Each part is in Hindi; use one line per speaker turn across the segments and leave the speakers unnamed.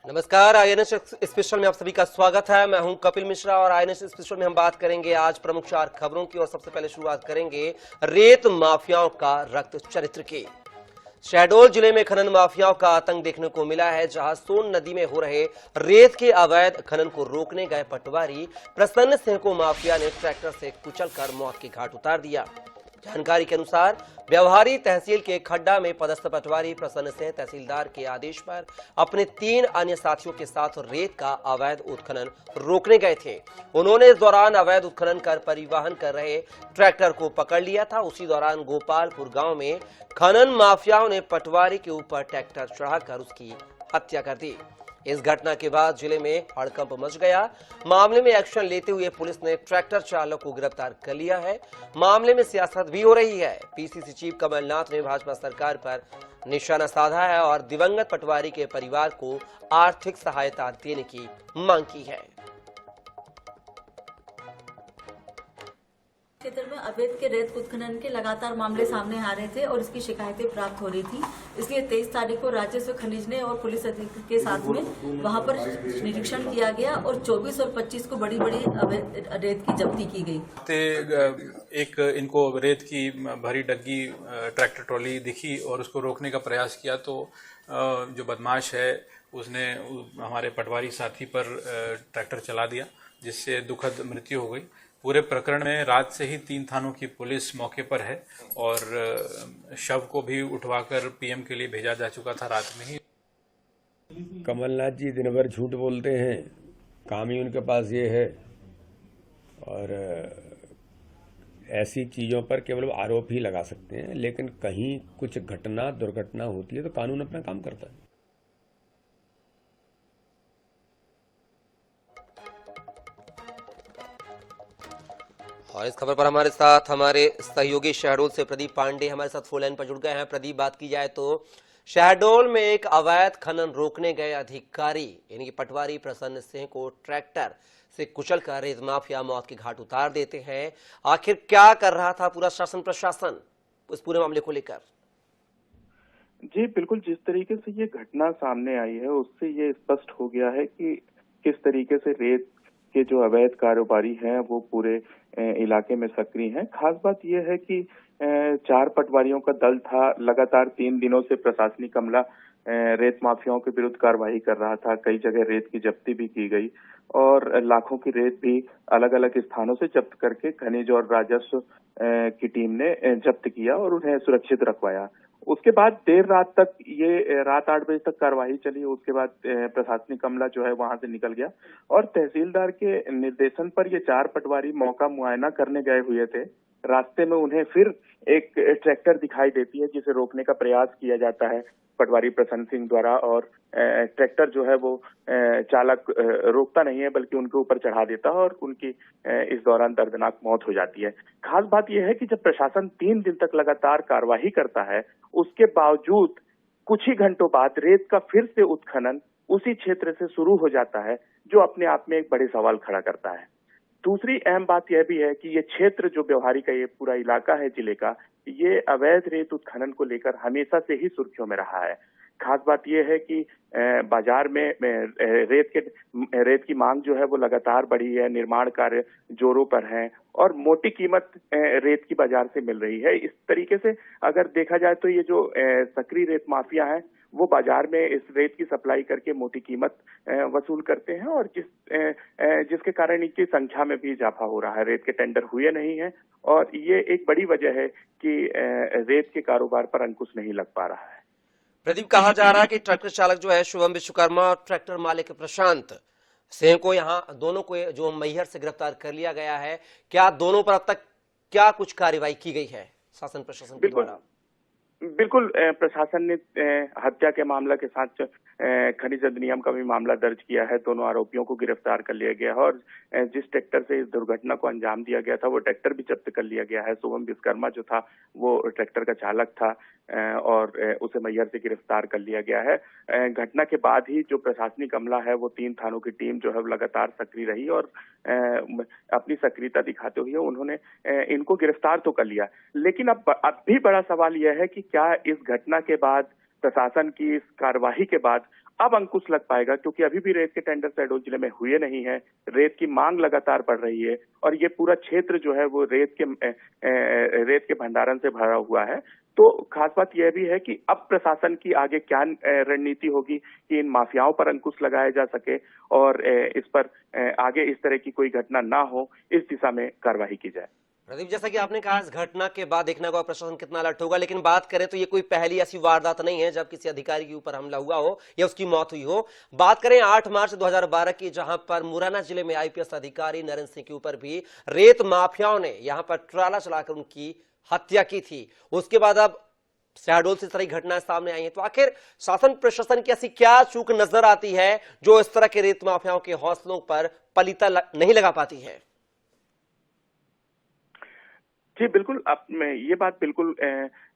नमस्कार, आईएनएस स्पेशल में आप सभी का स्वागत है। मैं हूं कपिल मिश्रा और आईएनएस स्पेशल में हम बात करेंगे आज प्रमुख 4 खबरों की। और सबसे पहले शुरुआत करेंगे रेत माफियाओं का रक्त चरित्र की। शहडोल जिले में खनन माफियाओं का आतंक देखने को मिला है, जहां सोन नदी में हो रहे रेत के अवैध खनन को रोकने गए पटवारी प्रसन्न सिंह को माफिया ने ट्रैक्टर से कुचलकर मौत के घाट उतार दिया। जानकारी के अनुसार व्यवहारी तहसील के खड्डा में पदस्थ पटवारी प्रसन्न सिंह तहसीलदार के आदेश पर अपने 3 अन्य साथियों के साथ रेत का अवैध उत्खनन रोकने गए थे। उन्होंने इस दौरान अवैध उत्खनन कर परिवहन कर रहे ट्रैक्टर को पकड़ लिया था। उसी दौरान गोपालपुर गांव में खनन माफियाओं ने पटवारी के ऊपर ट्रैक्टर चढ़ाकर उसकी हत्या कर दी। इस घटना के बाद जिले में हड़कंप मच गया। मामले में एक्शन लेते हुए पुलिस ने ट्रैक्टर चालक को गिरफ्तार कर लिया है। मामले में सियासत भी हो रही है। पीसीसी चीफ कमलनाथ ने भाजपा सरकार पर निशाना साधा है और दिवंगत पटवारी के परिवार को आर्थिक सहायता देने की मांग की है।
क्षेत्र में अवैध के रेत उत्खनन के लगातार मामले सामने आ रहे थे और इसकी शिकायतें प्राप्त हो रही थी। इसलिए 23 तारीख को राजस्व खनिज ने और पुलिस अधीक्षक के साथ में वहां पर निरीक्षण किया गया और 24 और 25 को बड़ी बड़ी अवैध रेत की जब्ती की गई।
एक इनको रेत की भरी डग्गी ट्रैक्टर ट्रॉली दिखी और उसको रोकने का प्रयास किया तो जो बदमाश है उसने हमारे पटवारी साथी पर ट्रैक्टर चला दिया, जिससे दुखद मृत्यु हो गई। पूरे प्रकरण में रात से ही 3 थानों की पुलिस मौके पर है और शव को भी उठवाकर पीएम के लिए भेजा जा चुका था रात में ही।
कमलनाथ जी दिन भर झूठ बोलते हैं, काम ही उनके पास ये है और ऐसी चीज़ों पर केवल आरोप ही लगा सकते हैं, लेकिन कहीं कुछ घटना दुर्घटना होती है तो कानून अपना काम करता है।
और इस खबर पर हमारे साथ हमारे सहयोगी शहडोल से प्रदीप पांडे हमारे साथ फोन लाइन पर जुड़ गए हैं। प्रदीप, बात की जाए तो शहडोल में एक अवैध खनन रोकने गए अधिकारी यानी कि पटवारी प्रसन्न सिंह को ट्रैक्टर से कुचलकर रेत माफिया मौत के घाट उतार देते हैं। आखिर क्या कर रहा था पूरा शासन प्रशासन इस पूरे मामले को लेकर?
जी बिल्कुल, जिस तरीके से ये घटना सामने आई है उससे ये स्पष्ट हो गया है कि किस तरीके से रेत के जो अवैध कारोबारी हैं वो पूरे इलाके में सक्रिय हैं। खास बात यह है कि 4 पटवारियों का दल था। लगातार 3 दिनों से प्रशासनिक अमला रेत माफियाओं के विरुद्ध कार्रवाई कर रहा था। कई जगह रेत की जब्ती भी की गई और लाखों की रेत भी अलग अलग स्थानों से जब्त करके खनिज और राजस्व की टीम ने जब्त किया और उन्हें सुरक्षित रखवाया। उसके बाद देर रात तक ये रात 8 बजे तक कार्रवाई चली। उसके बाद प्रशासनिक अमला जो है वहां से निकल गया और तहसीलदार के निर्देशन पर ये 4 पटवारी मौका मुआयना करने गए हुए थे। रास्ते में उन्हें फिर एक ट्रैक्टर दिखाई देती है जिसे रोकने का प्रयास किया जाता है पटवारी प्रसन्न सिंह द्वारा और ट्रैक्टर जो है वो चालक रोकता नहीं है बल्कि उनके ऊपर चढ़ा देता है और उनकी इस दौरान दर्दनाक मौत हो जाती है। खास बात यह है कि जब प्रशासन 3 दिन तक लगातार कार्रवाई करता है, उसके बावजूद कुछ ही घंटों बाद रेत का फिर से उत्खनन उसी क्षेत्र से शुरू हो जाता है, जो अपने आप में एक बड़े सवाल खड़ा करता है। दूसरी अहम बात यह भी है कि ये क्षेत्र जो व्यवहारी का ये पूरा इलाका है जिले का, ये अवैध रेत उत्खनन को लेकर हमेशा से ही सुर्खियों में रहा है। खास बात यह है कि बाजार में रेत की मांग जो है वो लगातार बढ़ी है। निर्माण कार्य जोरों पर है और मोटी कीमत रेत की बाजार से मिल रही है। इस तरीके से अगर देखा जाए तो ये जो सक्रिय रेत माफिया है वो बाजार में इस रेत की सप्लाई करके मोटी कीमत वसूल करते हैं और जिसके कारण इनकी संख्या में भी इजाफा हो रहा है। रेत के टेंडर हुए नहीं है और ये एक बड़ी वजह है कि रेत के कारोबार पर अंकुश नहीं लग पा रहा है।
प्रदीप, कहा जा रहा है कि ट्रैक्टर चालक जो है शुभम विश्वकर्मा और ट्रैक्टर मालिक प्रशांत सिंह को यहाँ दोनों को जो मैहर से गिरफ्तार कर लिया गया है। क्या दोनों पर अब तक क्या कुछ कार्रवाई की गई है शासन प्रशासन के द्वारा?
बिल्कुल, प्रशासन ने हत्या के मामला के साथ खनिज अधिनियम का भी मामला दर्ज किया है। दोनों आरोपियों को गिरफ्तार कर लिया गया है और जिस ट्रैक्टर से इस दुर्घटना को अंजाम दिया गया था वो ट्रैक्टर भी जब्त कर लिया गया है। शुभम विश्वकर्मा जो था वो ट्रैक्टर का चालक था और उसे मैहर से गिरफ्तार कर लिया गया है। घटना के बाद ही जो प्रशासनिक अमला है वो 3 थानों की टीम जो है लगातार सक्रिय रही और अपनी सक्रियता दिखाते हुए उन्होंने इनको गिरफ्तार तो कर लिया। लेकिन अब भी बड़ा सवाल यह है कि क्या इस घटना के बाद प्रशासन की इस कार्यवाही के बाद अब अंकुश लग पाएगा, क्योंकि अभी भी रेत के टेंडर शहडोल जिले में हुए नहीं है। रेत की मांग लगातार बढ़ रही है और ये पूरा क्षेत्र जो है वो रेत के भंडारण से भरा हुआ है। तो खास बात यह भी है कि अब प्रशासन की आगे क्या रणनीति होगी कि इन माफियाओं पर अंकुश लगाया जा सके और इस पर आगे इस तरह की कोई घटना ना हो, इस दिशा में कार्रवाई की जाए।
प्रदीप, जैसा कि आपने कहा, इस घटना के बाद देखना होगा प्रशासन कितना अलर्ट होगा, लेकिन बात करें तो ये कोई पहली ऐसी वारदात नहीं है जब किसी अधिकारी के ऊपर हमला हुआ हो या उसकी मौत हुई हो। बात करें 8 मार्च 2012 की, जहां पर मुरैना जिले में आईपीएस अधिकारी नरेंद्र सिंह के ऊपर भी रेत माफियाओं ने यहां पर ट्राला चलाकर उनकी हत्या की थी। उसके बाद अब शहडोल से इस तरह की घटनाएं सामने आई हैं। तो आखिर शासन प्रशासन की ऐसी क्या चूक नजर आती है जो इस तरह के रेत माफियाओं के हौसलों पर पलीता नहीं लगा पाती है?
जी बिल्कुल, अब ये बात बिल्कुल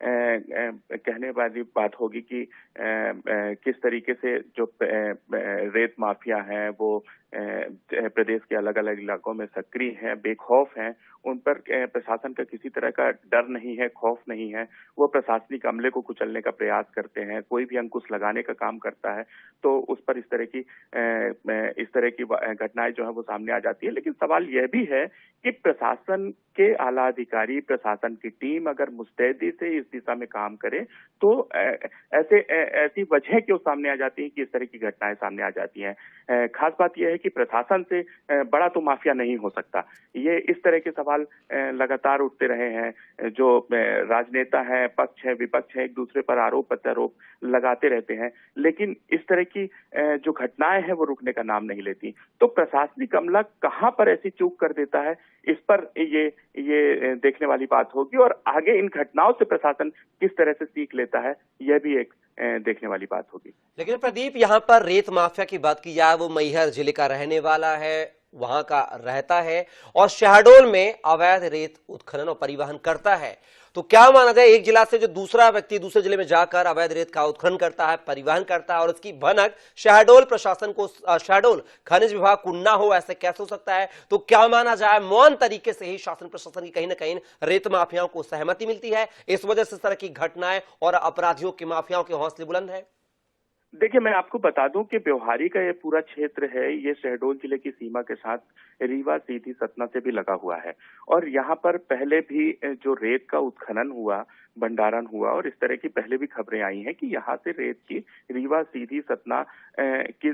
कहने वाली बात होगी कि किस तरीके से जो रेत माफिया हैं वो प्रदेश के अलग अलग इलाकों में सक्रिय हैं, बेखौफ हैं। उन पर प्रशासन का किसी तरह का डर नहीं है, खौफ नहीं है। वो प्रशासनिक अमले को कुचलने का प्रयास करते हैं, कोई भी अंकुश लगाने का काम करता है तो उस पर इस तरह की घटनाएं जो है वो सामने आ जाती है। लेकिन सवाल यह भी है कि प्रशासन के आला अधिकारी, प्रशासन की टीम अगर मुस्तैदी से इस दिशा में काम करे तो ऐसी वजह क्यों सामने आ जाती है कि इस तरह की घटनाएं सामने आ जाती हैं। खास बात यह है कि प्रशासन से बड़ा तो माफिया नहीं हो सकता। ये इस तरह के सवाल लगातार उठते रहे हैं। जो राजनेता हैं, पक्ष है, विपक्ष है, एक दूसरे पर आरोप प्रत्यारोप लगाते रहते हैं, लेकिन इस तरह की जो घटनाएं हैं वो रुकने का नाम नहीं लेती। तो प्रशासनिक अमला कहां पर ऐसी चूक कर देता है, इस पर ये देखने वाली बात होगी और आगे इन घटनाओं से प्रशासन किस तरह से सीख लेता है, यह भी एक देखने वाली बात होगी।
लेकिन प्रदीप, यहाँ पर रेत माफिया की बात की जाए, वो मैहर जिले का रहने वाला है, वहां का रहता है और शहडोल में अवैध रेत उत्खनन और परिवहन करता है। तो क्या माना जाए, एक जिला से जो दूसरा व्यक्ति दूसरे जिले में जाकर अवैध रेत का उत्खनन करता है, परिवहन करता है और उसकी भनक शहडोल प्रशासन को, शहडोल खनिज विभाग को ना हो, ऐसे कैसे हो सकता है? तो क्या माना जाए, मौन तरीके से ही शासन प्रशासन की कहीं ना कहीं रेत माफियाओं को सहमति मिलती है, इस वजह से इस तरह की घटनाएं और अपराधियों के, माफियाओं के हौसले बुलंद है?
देखिए, मैं आपको बता दूं कि ब्यौहारी का ये पूरा क्षेत्र है, ये शहडोल जिले की सीमा के साथ रीवा, सीधी, सतना से भी लगा हुआ है और यहाँ पर पहले भी जो रेत का उत्खनन हुआ, भंडारण हुआ और इस तरह की पहले भी खबरें आई हैं कि यहाँ से रेत की रीवा, सीधी, सतना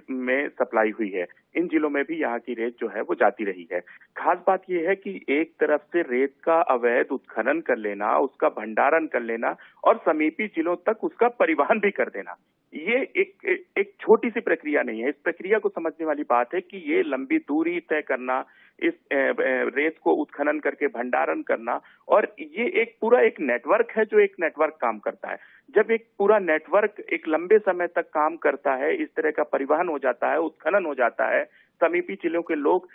में सप्लाई हुई है। इन जिलों में भी यहाँ की रेत जो है वो जाती रही है। खास बात यह है कि एक तरफ से रेत का अवैध उत्खनन कर लेना, उसका भंडारण कर लेना और समीपी जिलों तक उसका परिवहन भी कर देना, ये एक छोटी सी प्रक्रिया नहीं है। इस प्रक्रिया को समझने वाली बात है कि ये लंबी दूरी तय करना, इस रेत को उत्खनन करके भंडारण करना, और ये एक पूरा एक नेटवर्क है जो एक नेटवर्क काम करता है। जब एक पूरा नेटवर्क एक लंबे समय तक काम करता है, इस तरह का परिवहन हो जाता है, उत्खनन हो जाता है, समीपी जिलों के लोग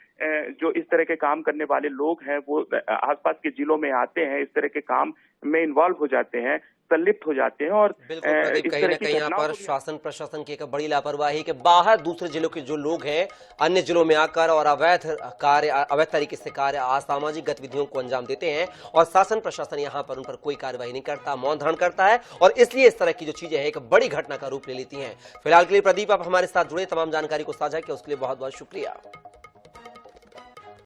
जो इस तरह के काम करने वाले लोग हैं वो आसपास के जिलों में आते हैं, इस तरह के काम में इन्वॉल्व हो जाते हैं, संलिप्त हो जाते हैं और
कहीं ना कहीं यहाँ पर शासन प्रशासन की एक बड़ी लापरवाही कि बाहर दूसरे जिलों के जो लोग हैं अन्य जिलों में आकर और अवैध तरीके से कार्य, असामाजिक गतिविधियों को अंजाम देते हैं और शासन प्रशासन यहाँ पर उन पर कोई कार्रवाई नहीं करता, मौन धारण करता है और इसलिए इस तरह की जो चीजें हैं एक बड़ी घटना का रूप ले लेती हैं। फिलहाल के लिए प्रदीप, आप हमारे साथ जुड़े, तमाम जानकारी को साझा किया उसके लिए बहुत बहुत शुक्रिया।